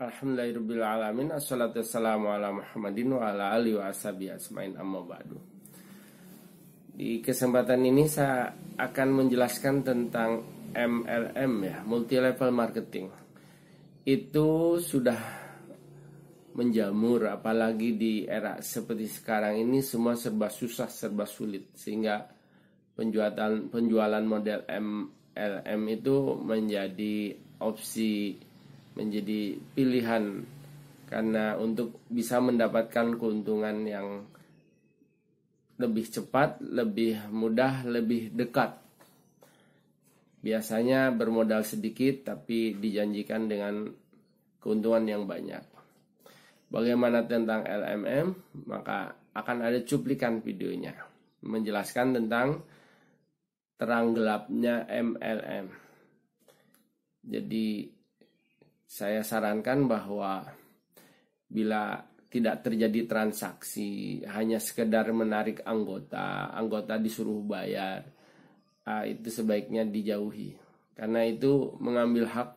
Alhamdulillahirrabbilalamin. Assalatu wassalamu ala Muhammadin wa ala alihi wa ashabihi asma'in amma ba'du. Di kesempatan ini saya akan menjelaskan tentang MLM ya, multi level marketing. Itu sudah menjamur, apalagi di era seperti sekarang ini semua serba susah, serba sulit, sehingga penjualan model MLM itu menjadi opsi, menjadi pilihan, karena untuk bisa mendapatkan keuntungan yang lebih cepat, lebih mudah, lebih dekat. Biasanya bermodal sedikit tapi dijanjikan dengan keuntungan yang banyak. Bagaimana tentang LMM? Maka akan ada cuplikan videonya menjelaskan tentang terang gelapnya MLM. Jadi saya sarankan bahwa bila tidak terjadi transaksi, hanya sekedar menarik anggota disuruh bayar, itu sebaiknya dijauhi. Karena itu mengambil hak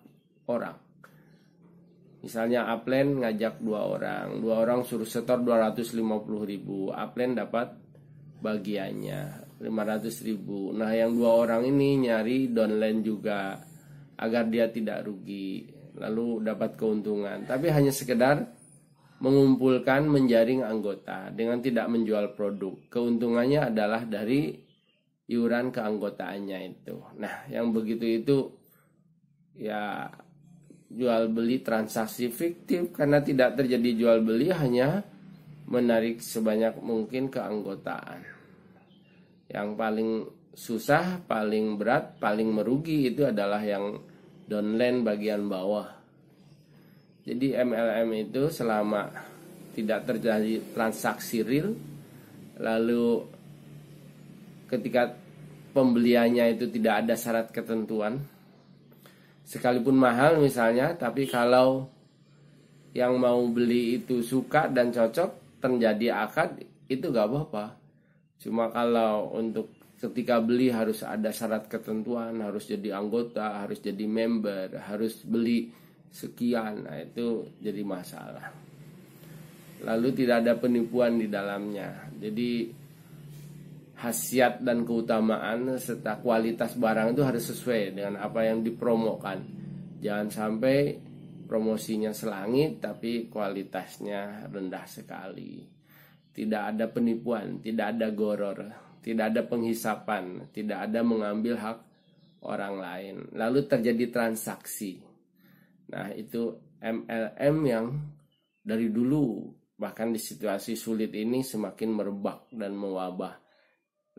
orang. Misalnya Upland ngajak dua orang suruh setor 250.000, Upland dapat bagiannya 500.000. Nah, yang dua orang ini nyari downline juga agar dia tidak rugi, lalu dapat keuntungan, tapi hanya sekedar mengumpulkan, menjaring anggota dengan tidak menjual produk. Keuntungannya adalah dari iuran keanggotaannya itu. Nah, yang begitu itu ya jual beli transaksi fiktif, karena tidak terjadi jual beli, hanya menarik sebanyak mungkin keanggotaan. Yang paling susah, paling berat, paling merugi itu adalah yang downline bagian bawah. Jadi MLM itu selama tidak terjadi transaksi real, lalu ketika pembeliannya itu tidak ada syarat ketentuan, sekalipun mahal misalnya, tapi kalau yang mau beli itu suka dan cocok, terjadi akad, itu gak apa-apa. Cuma kalau untuk ketika beli harus ada syarat ketentuan, harus jadi anggota, harus jadi member, harus beli sekian, nah itu jadi masalah. Lalu tidak ada penipuan di dalamnya. Jadi khasiat dan keutamaan serta kualitas barang itu harus sesuai dengan apa yang dipromokan. Jangan sampai promosinya selangit tapi kualitasnya rendah sekali. Tidak ada penipuan, tidak ada goror, tidak ada penghisapan, tidak ada mengambil hak orang lain, lalu terjadi transaksi. Nah, itu MLM yang dari dulu, bahkan di situasi sulit ini semakin merebak dan mewabah.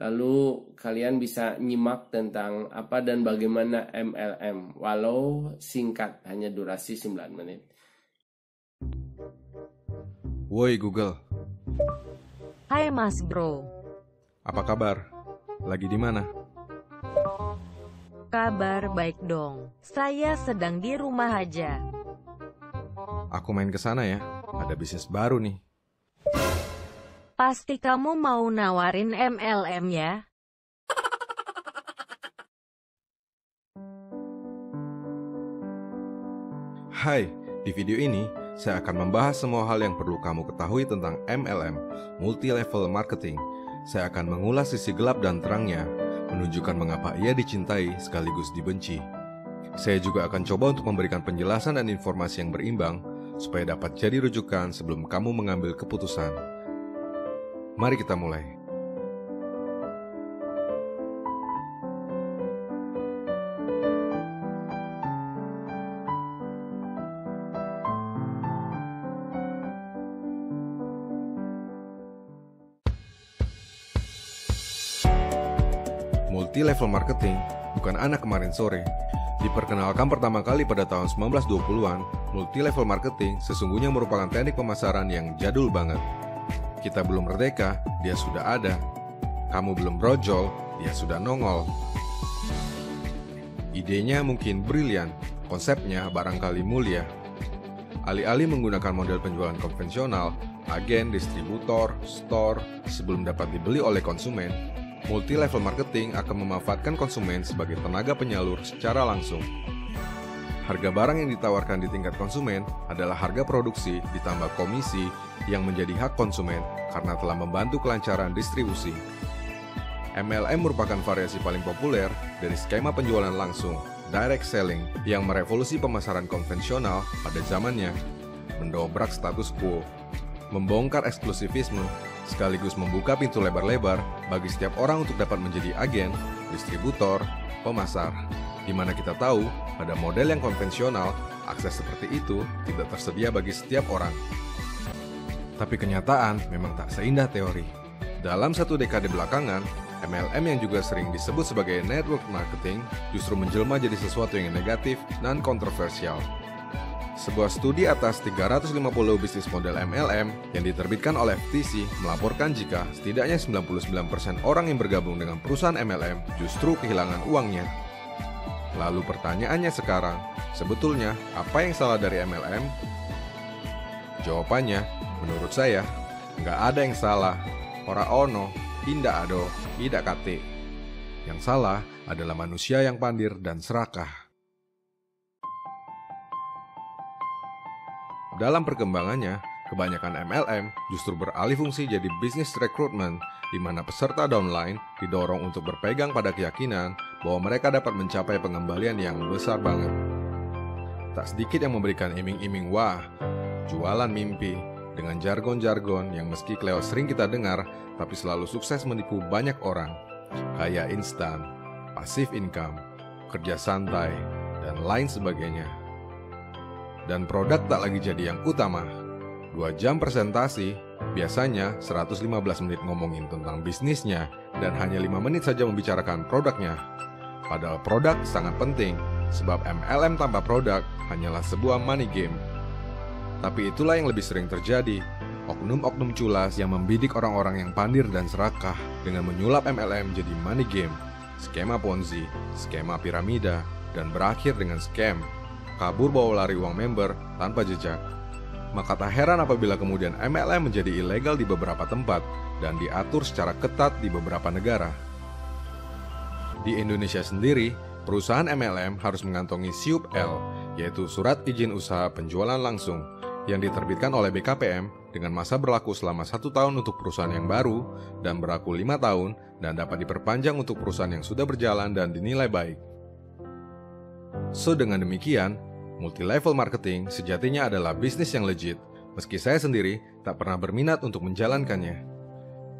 Lalu kalian bisa nyimak tentang apa dan bagaimana MLM, walau singkat, hanya durasi 9 menit. Woi Google. Hai Mas Bro. Apa kabar? Lagi di mana? Kabar baik dong. Saya sedang di rumah aja. Aku main ke sana ya. Ada bisnis baru nih. Pasti kamu mau nawarin MLM ya? Hai, di video ini saya akan membahas semua hal yang perlu kamu ketahui tentang MLM, Multi Level Marketing. Saya akan mengulas sisi gelap dan terangnya, menunjukkan mengapa ia dicintai sekaligus dibenci. Saya juga akan coba untuk memberikan penjelasan dan informasi yang berimbang, supaya dapat jadi rujukan sebelum kamu mengambil keputusan. Mari kita mulai. Multi-level marketing bukan anak kemarin sore. Diperkenalkan pertama kali pada tahun 1920-an, multi-level marketing sesungguhnya merupakan teknik pemasaran yang jadul banget. Kita belum merdeka, dia sudah ada. Kamu belum brojol, dia sudah nongol. Idenya mungkin brilian, konsepnya barangkali mulia. Alih-alih menggunakan model penjualan konvensional, agen, distributor, store, sebelum dapat dibeli oleh konsumen, multi-level marketing akan memanfaatkan konsumen sebagai tenaga penyalur secara langsung. harga barang yang ditawarkan di tingkat konsumen adalah harga produksi ditambah komisi yang menjadi hak konsumen karena telah membantu kelancaran distribusi. MLM merupakan variasi paling populer dari skema penjualan langsung, direct selling, yang merevolusi pemasaran konvensional pada zamannya, mendobrak status quo, membongkar eksklusivisme, sekaligus membuka pintu lebar-lebar bagi setiap orang untuk dapat menjadi agen, distributor, pemasar. Di mana kita tahu, pada model yang konvensional, akses seperti itu tidak tersedia bagi setiap orang. Tapi kenyataan memang tak seindah teori. Dalam 1 dekade belakangan, MLM yang juga sering disebut sebagai network marketing justru menjelma jadi sesuatu yang negatif dan kontroversial. Sebuah studi atas 350 bisnis model MLM yang diterbitkan oleh FTC melaporkan jika setidaknya 99% orang yang bergabung dengan perusahaan MLM justru kehilangan uangnya. Lalu pertanyaannya sekarang, sebetulnya apa yang salah dari MLM? Jawabannya, menurut saya, nggak ada yang salah. Ora ono, indak ado, idak kate. Yang salah adalah manusia yang pandir dan serakah. Dalam perkembangannya, kebanyakan MLM justru beralih fungsi jadi bisnis rekrutmen, di mana peserta downline didorong untuk berpegang pada keyakinan bahwa mereka dapat mencapai pengembalian yang besar banget. Tak sedikit yang memberikan iming-iming wah, jualan mimpi, dengan jargon-jargon yang meski kelewat sering kita dengar, tapi selalu sukses menipu banyak orang. Kaya instan, passive income, kerja santai, dan lain sebagainya. Dan produk tak lagi jadi yang utama. 2 jam presentasi, biasanya 115 menit ngomongin tentang bisnisnya, dan hanya 5 menit saja membicarakan produknya. Padahal produk sangat penting, sebab MLM tanpa produk hanyalah sebuah money game. Tapi itulah yang lebih sering terjadi, oknum-oknum culas yang membidik orang-orang yang pandir dan serakah dengan menyulap MLM jadi money game, skema Ponzi, skema piramida, dan berakhir dengan scam, kabur bawa lari uang member tanpa jejak. Maka tak heran apabila kemudian MLM menjadi ilegal di beberapa tempat dan diatur secara ketat di beberapa negara. Di Indonesia sendiri, perusahaan MLM harus mengantongi SIUP-L, yaitu Surat Izin Usaha Penjualan Langsung, yang diterbitkan oleh BKPM dengan masa berlaku selama 1 tahun untuk perusahaan yang baru dan berlaku 5 tahun dan dapat diperpanjang untuk perusahaan yang sudah berjalan dan dinilai baik. So dengan demikian, multi-level marketing sejatinya adalah bisnis yang legit, meski saya sendiri tak pernah berminat untuk menjalankannya.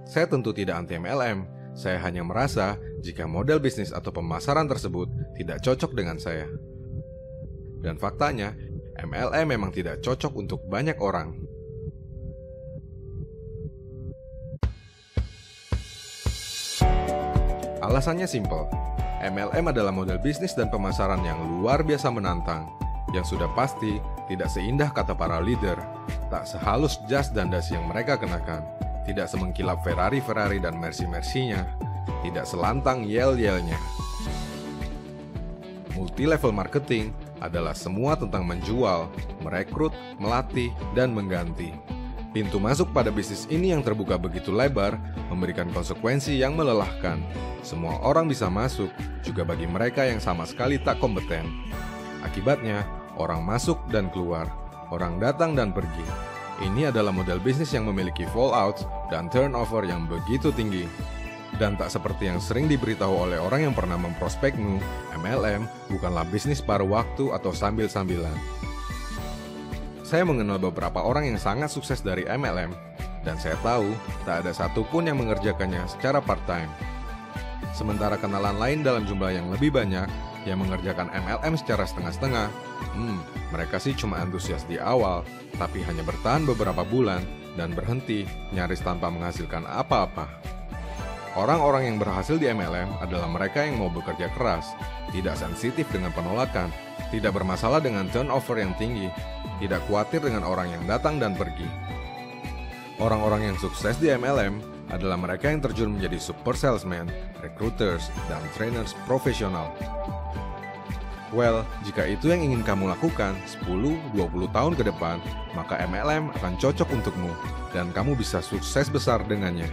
Saya tentu tidak anti MLM, saya hanya merasa jika model bisnis atau pemasaran tersebut tidak cocok dengan saya. Dan faktanya, MLM memang tidak cocok untuk banyak orang. Alasannya simpel. MLM adalah model bisnis dan pemasaran yang luar biasa menantang, yang sudah pasti tidak seindah kata para leader, tak sehalus jas dan dasi yang mereka kenakan, tidak semengkilap Ferrari dan Mercy-nya, tidak selantang yel-yelnya. Multi-level marketing adalah semua tentang menjual, merekrut, melatih, dan mengganti. Pintu masuk pada bisnis ini yang terbuka begitu lebar memberikan konsekuensi yang melelahkan. Semua orang bisa masuk, juga bagi mereka yang sama sekali tak kompeten. Akibatnya, orang masuk dan keluar, orang datang dan pergi. Ini adalah model bisnis yang memiliki fallout dan turnover yang begitu tinggi. Dan tak seperti yang sering diberitahu oleh orang yang pernah memprospekmu, MLM bukanlah bisnis paruh waktu atau sambil-sambilan. Saya mengenal beberapa orang yang sangat sukses dari MLM, dan saya tahu tak ada satupun yang mengerjakannya secara part-time. Sementara kenalan lain dalam jumlah yang lebih banyak yang mengerjakan MLM secara setengah-setengah, mereka sih cuma antusias di awal, tapi hanya bertahan beberapa bulan dan berhenti nyaris tanpa menghasilkan apa-apa. Orang-orang yang berhasil di MLM adalah mereka yang mau bekerja keras, tidak sensitif dengan penolakan, tidak bermasalah dengan turnover yang tinggi, tidak khawatir dengan orang yang datang dan pergi. Orang-orang yang sukses di MLM adalah mereka yang terjun menjadi super salesman, recruiters, dan trainers profesional. Well, jika itu yang ingin kamu lakukan 10-20 tahun ke depan, maka MLM akan cocok untukmu, dan kamu bisa sukses besar dengannya.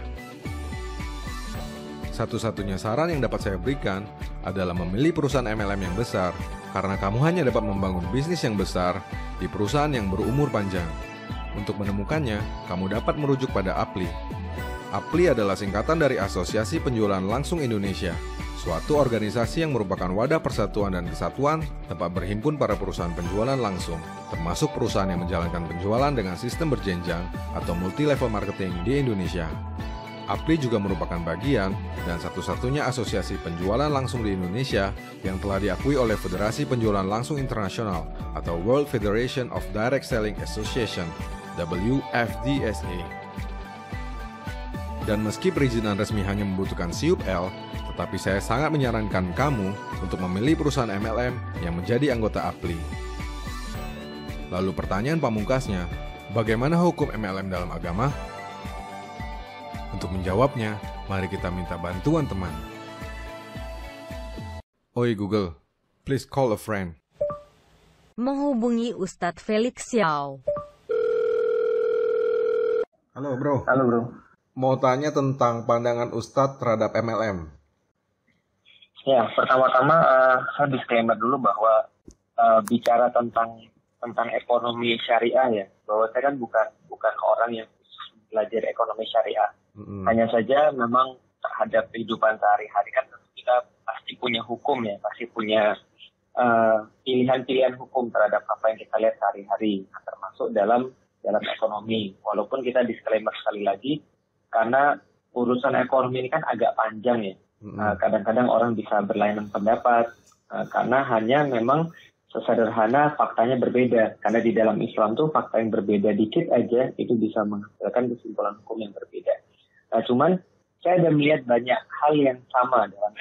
Satu-satunya saran yang dapat saya berikan adalah memilih perusahaan MLM yang besar, karena kamu hanya dapat membangun bisnis yang besar di perusahaan yang berumur panjang. Untuk menemukannya, kamu dapat merujuk pada APLI. APLI adalah singkatan dari Asosiasi Penjualan Langsung Indonesia, suatu organisasi yang merupakan wadah persatuan dan kesatuan tempat berhimpun para perusahaan penjualan langsung, termasuk perusahaan yang menjalankan penjualan dengan sistem berjenjang atau multi-level marketing di Indonesia. APLI juga merupakan bagian dan satu-satunya asosiasi penjualan langsung di Indonesia yang telah diakui oleh Federasi Penjualan Langsung Internasional atau World Federation of Direct Selling Association, WFDSA. Dan meski perizinan resmi hanya membutuhkan SIUP L, tetapi saya sangat menyarankan kamu untuk memilih perusahaan MLM yang menjadi anggota APLI. Lalu pertanyaan pamungkasnya, bagaimana hukum MLM dalam agama? Untuk menjawabnya, mari kita minta bantuan teman. Oi Google, please call a friend. Menghubungi Ustadz Felix Xiao. Halo bro. Halo bro. Mau tanya tentang pandangan Ustadz terhadap MLM. Ya, pertama-tama saya disclaimer dulu bahwa bicara tentang ekonomi syariah ya, bahwa saya kan bukan orang yang belajar ekonomi syariah. Hanya saja memang terhadap kehidupan sehari-hari kan kita pasti punya hukum ya, pasti punya pilihan-pilihan hukum terhadap apa yang kita lihat sehari-hari, termasuk dalam ekonomi. Walaupun kita disclaimer sekali lagi, karena urusan ekonomi ini kan agak panjang ya. Kadang-kadang orang bisa berlainan pendapat, karena hanya memang sesederhana faktanya berbeda. Karena di dalam Islam tuh fakta yang berbeda dikit aja itu bisa menghasilkan kesimpulan hukum yang berbeda. Cuman saya ada melihat banyak hal yang sama dalam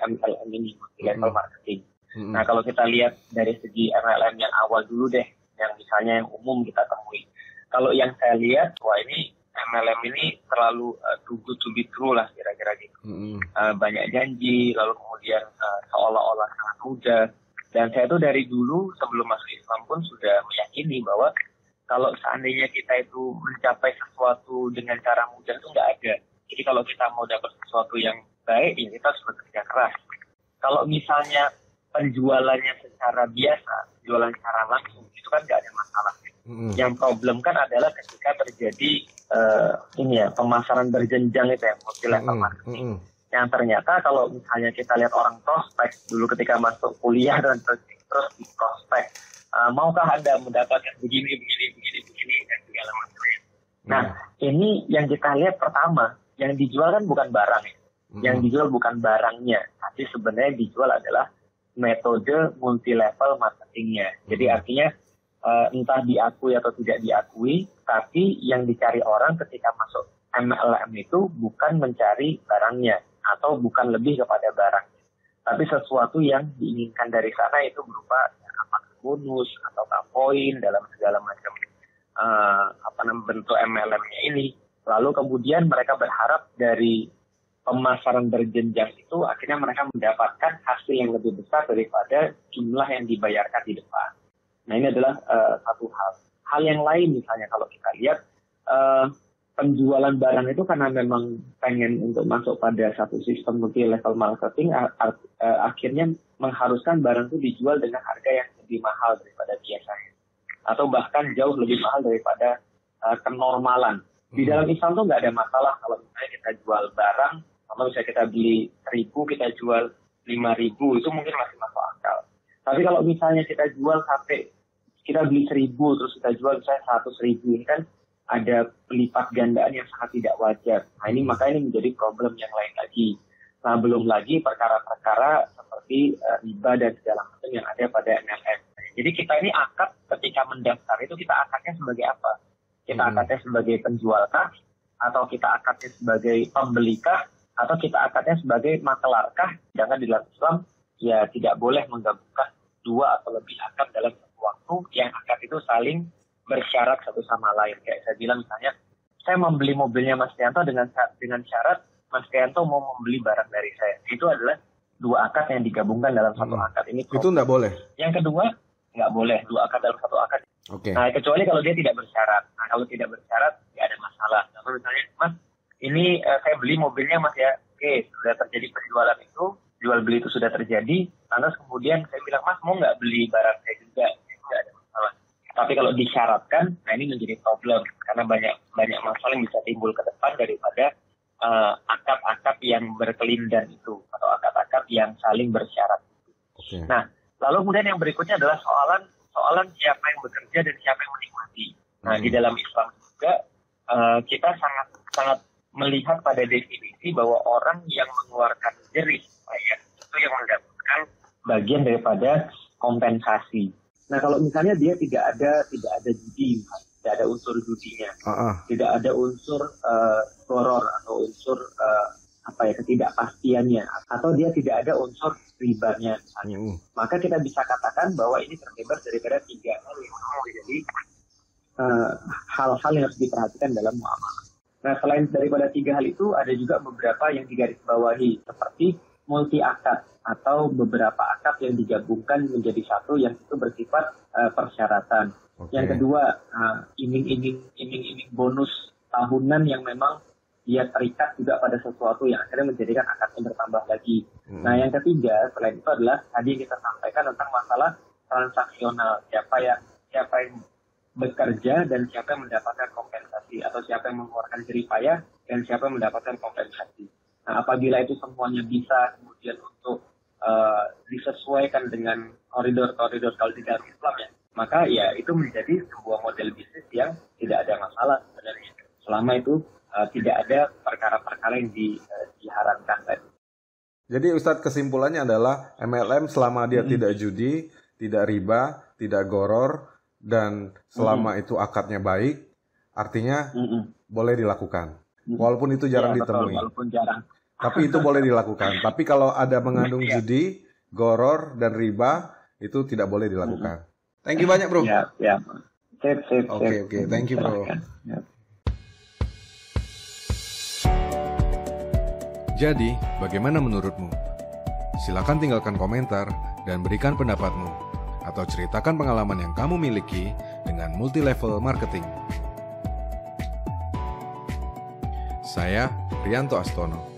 MLM ini, level marketing. Nah kalau kita lihat dari segi MLM yang awal dulu deh, yang misalnya yang umum kita temui. Kalau yang saya lihat, wah ini MLM ini terlalu too good to be true lah kira-kira gitu. Banyak janji, lalu kemudian seolah-olah sangat mudah. Dan saya tuh dari dulu sebelum masuk Islam pun sudah meyakini bahwa kalau seandainya kita itu mencapai sesuatu dengan cara mudah itu nggak ada. Jadi kalau kita mau dapat sesuatu yang baik, ya kita harus bekerja keras. Kalau misalnya penjualannya secara biasa, jualan secara langsung, itu kan nggak ada masalah. Yang problem kan adalah ketika terjadi pemasaran berjenjang itu ya, multi level marketing. Yang ternyata kalau misalnya kita lihat orang prospek dulu ketika masuk kuliah dan terus di prospek, maukah Anda mendapatkan begini dan segala macam. Nah, ini yang kita lihat pertama, yang dijual kan bukan barang ya. Yang dijual bukan barangnya, tapi sebenarnya dijual adalah metode multi level marketingnya. Jadi artinya entah diakui atau tidak diakui, tapi yang dicari orang ketika masuk MLM itu bukan mencari barangnya atau bukan lebih kepada barangnya, tapi sesuatu yang diinginkan dari sana itu berupa bonus atau poin dalam segala macam bentuk MLM-nya ini. Lalu kemudian mereka berharap dari pemasaran berjenjang itu akhirnya mereka mendapatkan hasil yang lebih besar daripada jumlah yang dibayarkan di depan. Nah ini adalah satu hal. Hal yang lain misalnya kalau kita lihat penjualan barang itu karena memang pengen untuk masuk pada satu sistem multi level marketing, akhirnya mengharuskan barang itu dijual dengan harga yang lebih mahal daripada biasanya, atau bahkan jauh lebih mahal daripada kenormalan. Di dalam Islam tuh nggak ada masalah kalau misalnya kita jual barang, kalau misalnya kita beli 1.000 kita jual 5.000, itu mungkin masih masuk akal. Tapi kalau misalnya kita jual sampai kita beli 1.000 terus kita jual misalnya 100.000, ini kan ada pelipat gandaan yang sangat tidak wajar. Nah ini makanya ini menjadi problem yang lain lagi. Nah belum lagi perkara-perkara seperti riba dan segala macam yang ada pada MLM. Jadi kita ini akad ketika mendaftar itu kita akadnya sebagai apa? Kita akadnya sebagai penjualkah? Atau kita akadnya sebagai pembelikah? Atau kita akadnya sebagai makelarkah? Sedangkan di dalam Islam ya tidak boleh menggabungkan dua atau lebih akad dalam satu waktu yang akad itu saling bersyarat satu sama lain. Kayak saya bilang misalnya, saya membeli mobilnya Mas Tianto dengan syarat Mas Tianto mau membeli barang dari saya. Itu adalah dua akad yang digabungkan dalam satu akad. Ini itu nggak boleh. Yang kedua, nggak boleh dua akad dalam satu akad. Okay. Nah, kecuali kalau dia tidak bersyarat. Nah, kalau tidak bersyarat, nggak ada masalah. Kalau misalnya, Mas, ini saya beli mobilnya Mas ya. Oke, sudah terjadi penjualan itu jual beli itu sudah terjadi, lantas kemudian saya bilang, Mas mau nggak beli barang saya juga? Nggak ada masalah. Tapi kalau disyaratkan, nah ini menjadi problem karena banyak masalah yang bisa timbul ke depan daripada akad-akad yang berkelindan itu atau akad-akad yang saling bersyarat. Okay. Nah, lalu kemudian yang berikutnya adalah soalan siapa yang bekerja dan siapa yang menikmati. Nah, di dalam Islam juga kita sangat melihat pada definisi bahwa orang yang mengeluarkan jerih itu yang mendapatkan bagian daripada kompensasi. Nah, kalau misalnya dia tidak ada judi, tidak ada unsur judinya, tidak ada unsur goror atau unsur ketidakpastiannya, atau dia tidak ada unsur ribanya misalnya, maka kita bisa katakan bahwa ini tersebar daripada 3 hal yang menjadi hal-hal yang harus diperhatikan dalam muamalah. Nah, selain daripada 3 hal itu, ada juga beberapa yang digarisbawahi, seperti multi akad atau beberapa akad yang digabungkan menjadi satu yang itu bersifat persyaratan. Okay. Yang kedua, iming-iming bonus tahunan yang memang dia terikat juga pada sesuatu yang akhirnya menjadikan akadnya bertambah lagi. Nah, yang ketiga selain itu adalah tadi yang kita sampaikan tentang masalah transaksional, siapa yang bekerja dan siapa yang mendapatkan kompensasi, atau siapa yang mengeluarkan jerih payah dan siapa yang mendapatkan kompensasi. Nah, apabila itu semuanya bisa kemudian untuk disesuaikan dengan koridor-koridor kalau di dalam Islam ya, maka ya itu menjadi sebuah model bisnis yang tidak ada masalah sebenarnya, selama itu tidak ada perkara-perkara yang diharamkan tadi. Jadi Ustadz, kesimpulannya adalah MLM selama dia tidak judi, tidak riba, tidak goror, dan selama itu akadnya baik, artinya boleh dilakukan. Walaupun itu jarang ditemui. Walaupun jarang. Tapi itu boleh dilakukan. Tapi kalau ada mengandung judi, goror, dan riba, itu tidak boleh dilakukan. Thank you banyak, bro. Ya. Sip. Oke. Thank you, bro. Ya. Jadi, bagaimana menurutmu? Silakan tinggalkan komentar dan berikan pendapatmu, atau ceritakan pengalaman yang kamu miliki dengan multi-level marketing. Saya Rianto Astono.